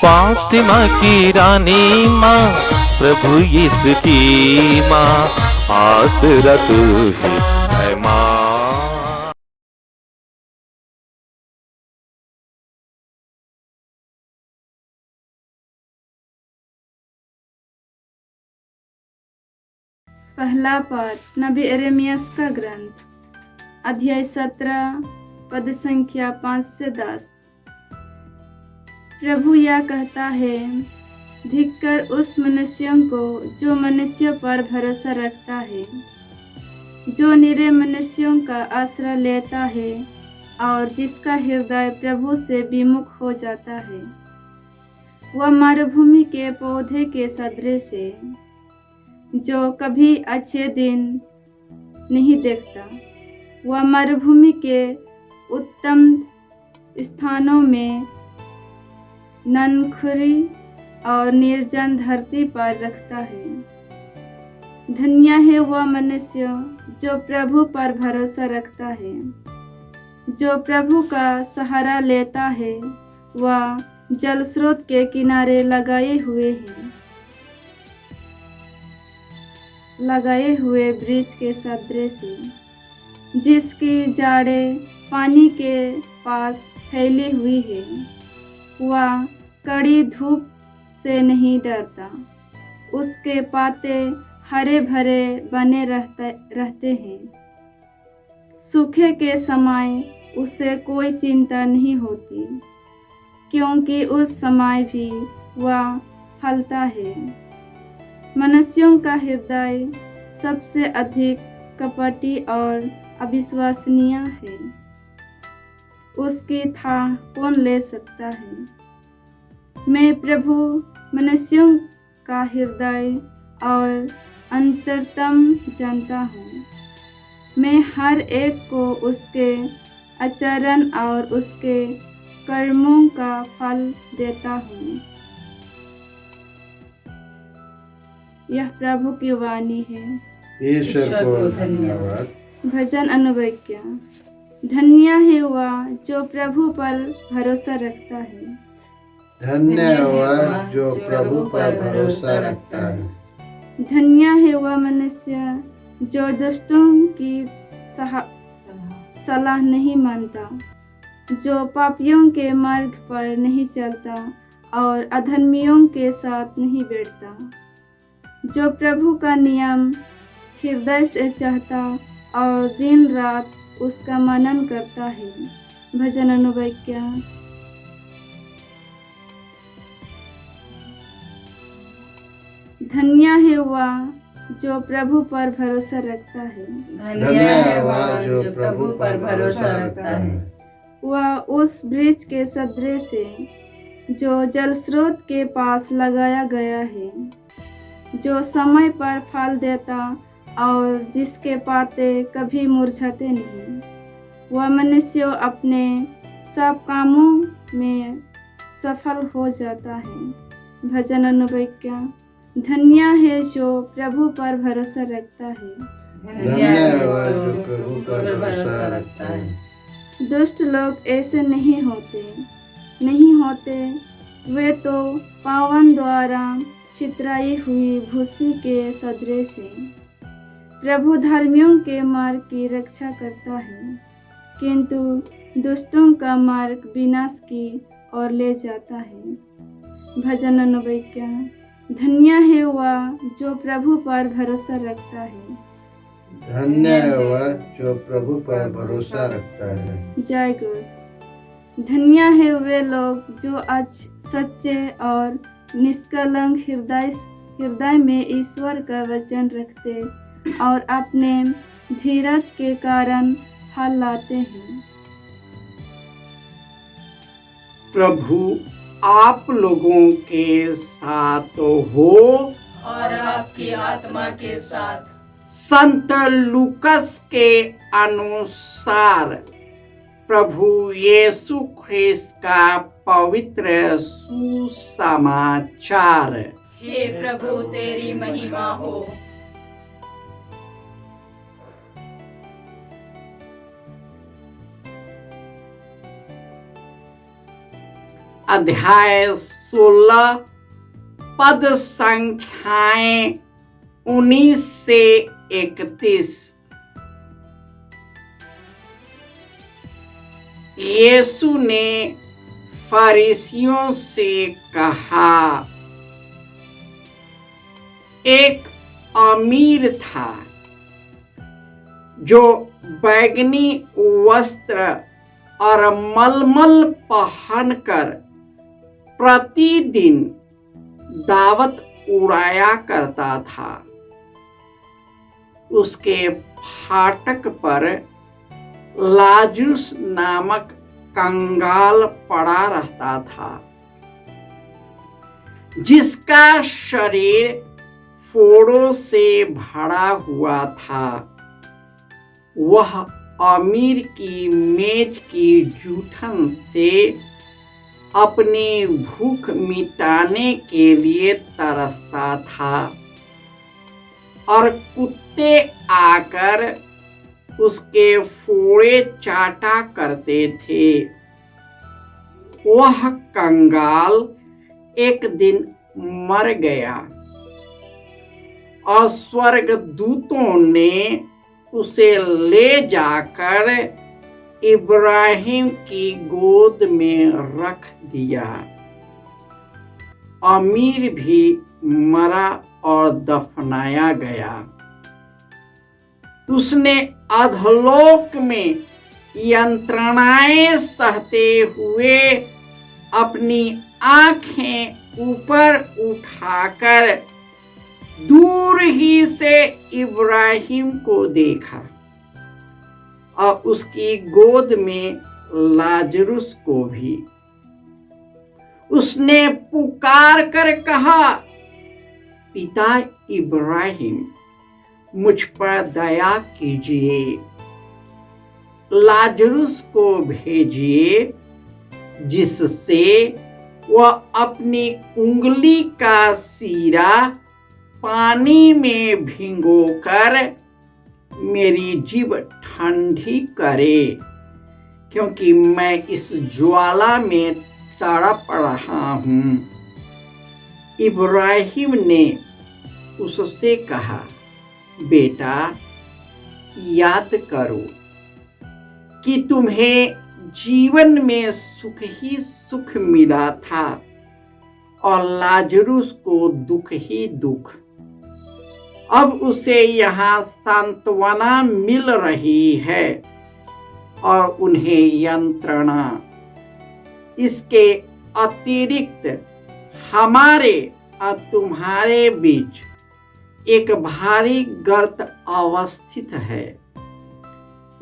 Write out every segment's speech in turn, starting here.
फातिमा की रानी माँ, प्रभु यीशु की माँ, आसरा तू ही है माँ। पहला पाठ नबी यिर्मयाह का ग्रंथ, अध्याय 17, पद संख्या 5 से 10। प्रभु यह कहता है, धिक्कार उस मनुष्यों को जो मनुष्यों पर भरोसा रखता है, जो निरे मनुष्यों का आश्रय लेता है और जिसका हृदय प्रभु से विमुख हो जाता है। वह मरुभूमि के पौधे के सदृश है, जो कभी अच्छे दिन नहीं देखता। वह मरुभूमि के उत्तम स्थानों में ननखुरी और निर्जन धरती पर रखता है। धन्य है वह मनुष्य जो प्रभु पर भरोसा रखता है, जो प्रभु का सहारा लेता है। वह जल स्रोत के किनारे लगाए हुए वृक्ष के सदृश है, जिसकी जड़ें पानी के पास फैली हुई है। वह कड़ी धूप से नहीं डरता, उसके पाते हरे भरे बने रहते हैं। सूखे के समय उसे कोई चिंता नहीं होती, क्योंकि उस समय भी वह फलता है। मनुष्यों का हृदय सबसे अधिक कपटी और अविश्वसनीय है, उसकी था कौन ले सकता है। मैं प्रभु मनुष्यों का हृदय और अंतरतम जानता हूँ। मैं हर एक को उसके आचरण और उसके कर्मों का फल देता हूँ। यह प्रभु की वाणी है। ईश्वर को धन्यवाद। भजन अनुवाक्य। धन्य है वह जो प्रभु पर भरोसा रखता है। धन्य है वह जो प्रभु पर भरोसा रखता है। धन्य है वह मनुष्य जो दुष्टों की सलाह नहीं मानता, जो पापियों के मार्ग पर नहीं चलता और अधर्मियों के साथ नहीं बैठता, जो प्रभु का नियम हृदय से चाहता और दिन रात उसका मनन करता है। भजन अनुवाक्य। धन्य है वह जो प्रभु पर भरोसा रखता है। धन्य है वह जो प्रभु पर भरोसा रखता है। वह उस वृक्ष के सदृश है, जो जल स्रोत के पास लगाया गया है, जो समय पर फल देता और जिसके पाते कभी मुरझाते नहीं। वह मनुष्य अपने सब कामों में सफल हो जाता है। भजन अनुवाक्य। धन्य है जो प्रभु पर भरोसा रखता है। धन्य है वह जो प्रभु पर भरोसा रखता है। दुष्ट लोग ऐसे नहीं होते। वे तो पावन द्वारा छितराई हुई भूसी के सदृश है। प्रभु धर्मियों के मार्ग की रक्षा करता है, किंतु दुष्टों का मार्ग विनाश की ओर ले जाता है। भजन अनुवाक्य। धन्य है वह जो प्रभु पर भरोसा रखता है। धन्य है वह जो प्रभु पर भरोसा रखता है। जय घोष। धन्य है वे लोग जो आज सच्चे और निष्कलंक हृदय में ईश्वर का वचन रखते और अपने धीरज के कारण फल लाते हैं। प्रभु आप लोगों के साथ हो और आपकी आत्मा के साथ। संत लूकस के अनुसार प्रभु यीशु ख्रिस्त का पवित्र सुसमाचार। हे प्रभु तेरी महिमा हो। अध्याय 16 पद संख्याएं 19 से 31। यीशु ने फरीसियों से कहा, एक अमीर था जो बैंगनी वस्त्र और मलमल पहनकर प्रतिदिन दावत उड़ाया करता था। उसके फाटक पर लाजरुस नामक कंगाल पड़ा रहता था, जिसका शरीर फोड़ों से भरा हुआ था। वह अमीर की मेज की जूठन से अपनी भूख मिटाने के लिए तरसता था और कुत्ते आकर उसके फोड़े चाटा करते थे। वह कंगाल एक दिन मर गया और स्वर्गदूतों ने उसे ले जाकर इब्राहिम की गोद में रख दिया। अमीर भी मरा और दफनाया गया। उसने अधोलोक में यंत्रणाएं सहते हुए अपनी आंखें ऊपर उठाकर दूर ही से इब्राहिम को देखा और उसकी गोद में लाजरुस को भी। उसने पुकार कर कहा, पिता इब्राहिम, मुझ पर दया कीजिए, लाजरुस को भेजिए जिससे वह अपनी उंगली का सीरा पानी में भिगोकर मेरी जीभ ठंडी करे, क्योंकि मैं इस ज्वाला में तड़प रहा हूं। इब्राहिम ने उससे कहा, बेटा, याद करो कि तुम्हें जीवन में सुख ही सुख मिला था और लाजरुस को दुख ही दुख। अब उसे यहाँ सांत्वना मिल रही है और उन्हें यंत्रणा। इसके अतिरिक्त हमारे और तुम्हारे बीच एक भारी गर्त अवस्थित है।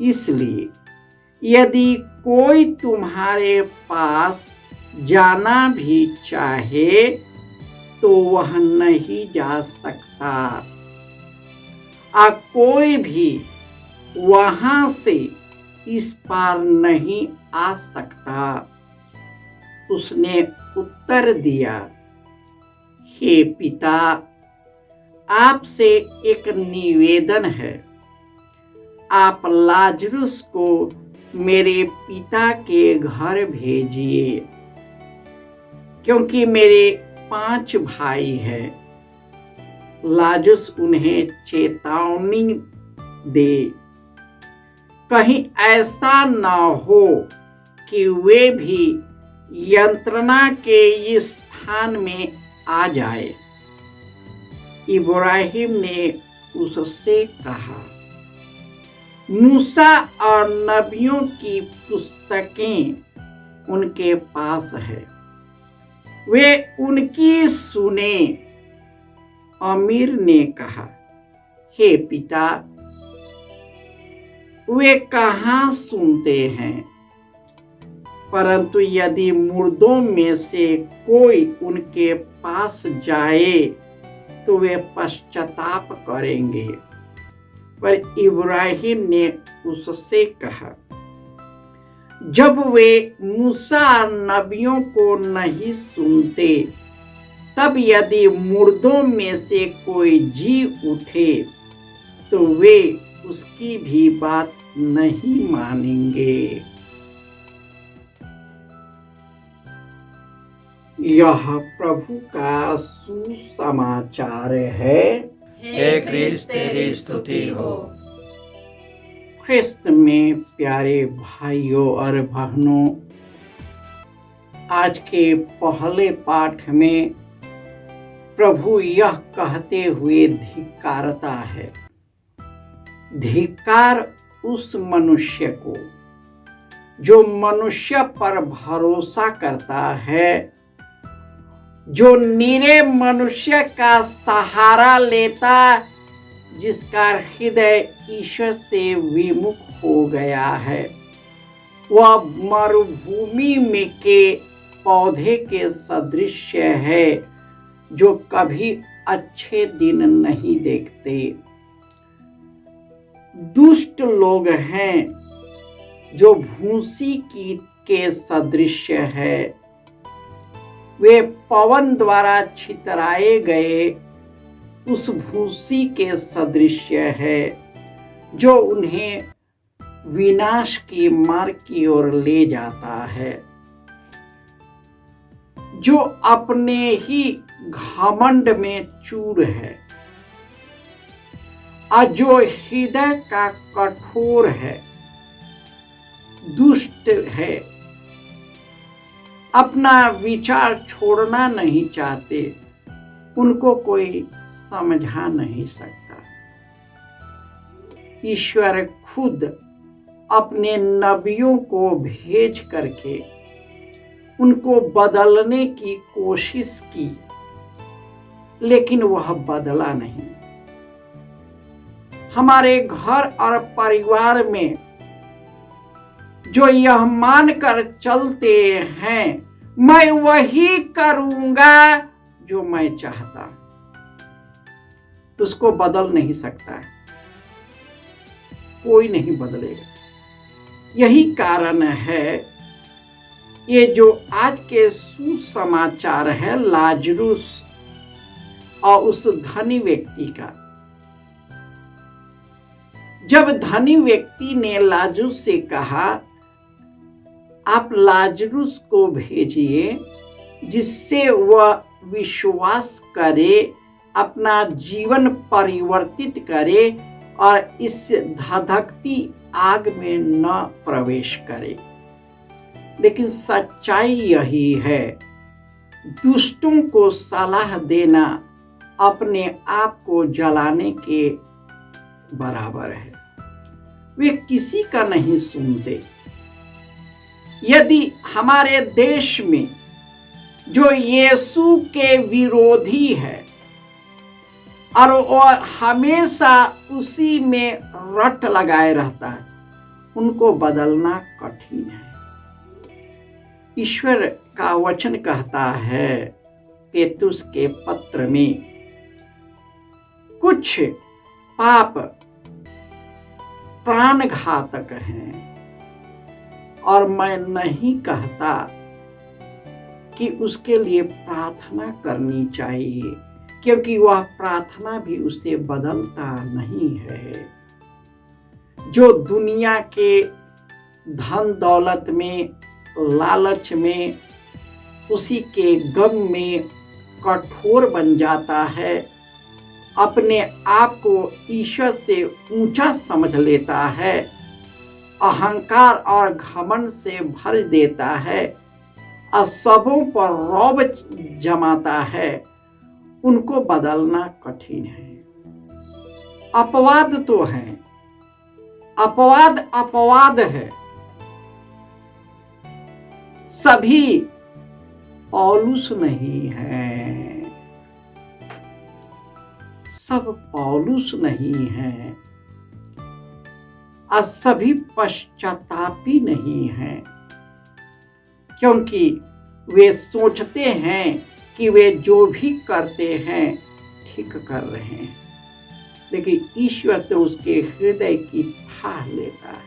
इसलिए यदि कोई तुम्हारे पास जाना भी चाहे तो वह नहीं जा सकता और कोई भी वहां से इस पार नहीं आ सकता। उसने उत्तर दिया, हे पिता, आपसे एक निवेदन है। आप लाजरुस को मेरे पिता के घर भेजिए, क्योंकि मेरे 5 भाई हैं। लाजरुस उन्हें चेतावनी दे, कहीं ऐसा न हो कि वे भी यंत्रणा के इस स्थान में आ जाए। इब्राहिम ने उससे कहा, मूसा और नबियों की पुस्तकें उनके पास है, वे उनकी सुने। अमीर ने कहा, हे पिता, वे कहाँ सुनते हैं? परंतु यदि मुर्दों में से कोई उनके पास जाए तो वे पश्चाताप करेंगे। पर इब्राहिम ने उससे कहा, जब वे मूसा नबियों को नहीं सुनते, तब यदि मुर्दों में से कोई जी उठे तो वे उसकी भी बात नहीं मानेंगे। यह प्रभु का सुसमाचार है। हे क्रिस्त तेरी स्तुति हो। ख्रिस्त में प्यारे भाइयों और बहनों, आज के पहले पाठ में प्रभु यह कहते हुए धिक्कारता है, धिक्कार उस मनुष्य को जो मनुष्य पर भरोसा करता है, जो निरे मनुष्य का सहारा लेता, जिसका हृदय ईश्वर से विमुख हो गया है। वह मरुभूमि में के पौधे के सदृश है जो कभी अच्छे दिन नहीं देखते। दुष्ट लोग हैं जो भूसी की के सदृश है। वे पवन द्वारा छितराए गए उस भूसी के सदृश है जो उन्हें विनाश की मार्ग की ओर ले जाता है, जो अपने ही घमंड में चूर है और जो हृदय का कठोर है, दुष्ट है, अपना विचार छोड़ना नहीं चाहते, उनको कोई समझा नहीं सकता। ईश्वर खुद अपने नबियों को भेज करके उनको बदलने की कोशिश की, लेकिन वह बदला नहीं। हमारे घर और परिवार में जो यह मानकर चलते हैं, मैं वही करूंगा जो मैं चाहता, उसको बदल नहीं सकता, कोई नहीं बदलेगा। यही कारण है ये जो आज के सुसमाचार है लाजरुस और उस धनी व्यक्ति का। जब धनी व्यक्ति ने लाजरुस से कहा, आप लाजरुस को भेजिए जिससे वह विश्वास करे, अपना जीवन परिवर्तित करे और इस धधकती आग में न प्रवेश करे। लेकिन सच्चाई यही है, दुष्टों को सलाह देना अपने आप को जलाने के बराबर है। वे किसी का नहीं सुनते। यदि हमारे देश में जो यीशु के विरोधी है और वो हमेशा उसी में रट लगाए रहता है, उनको बदलना कठिन है। ईश्वर का वचन कहता है तीतुस के पत्र में, कुछ पाप प्राणघातक हैं और मैं नहीं कहता कि उसके लिए प्रार्थना करनी चाहिए, क्योंकि वह प्रार्थना भी उसे बदलता नहीं है। जो दुनिया के धन दौलत में, लालच में, उसी के गम में कठोर बन जाता है, अपने आप को ईश्वर से ऊंचा समझ लेता है, अहंकार और घमंड से भर देता है और सबों पर रौब जमाता है, उनको बदलना कठिन है। अपवाद तो है, अपवाद है। सभी पौलुस नहीं है, सब पौलुस नहीं है और सभी पश्चातापी नहीं है, क्योंकि वे सोचते हैं कि वे जो भी करते हैं ठीक कर रहे हैं, लेकिन ईश्वर तो उसके हृदय की थाह लेता है।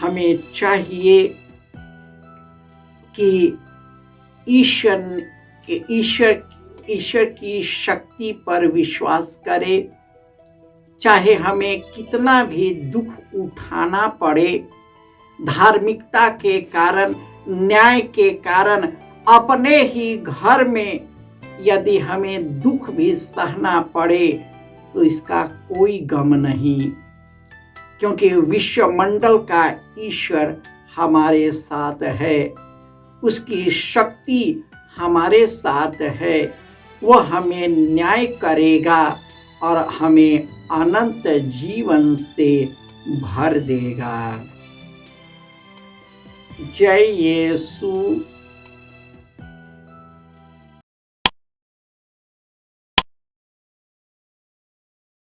हमें चाहिए कि ईश्वर की शक्ति पर विश्वास करें, चाहे हमें कितना भी दुख उठाना पड़े, धार्मिकता के कारण, न्याय के कारण, अपने ही घर में यदि हमें दुख भी सहना पड़े तो इसका कोई गम नहीं, क्योंकि विश्वमंडल का ईश्वर हमारे साथ है, उसकी शक्ति हमारे साथ है। वह हमें न्याय करेगा और हमें अनंत जीवन से भर देगा। जय यीशु।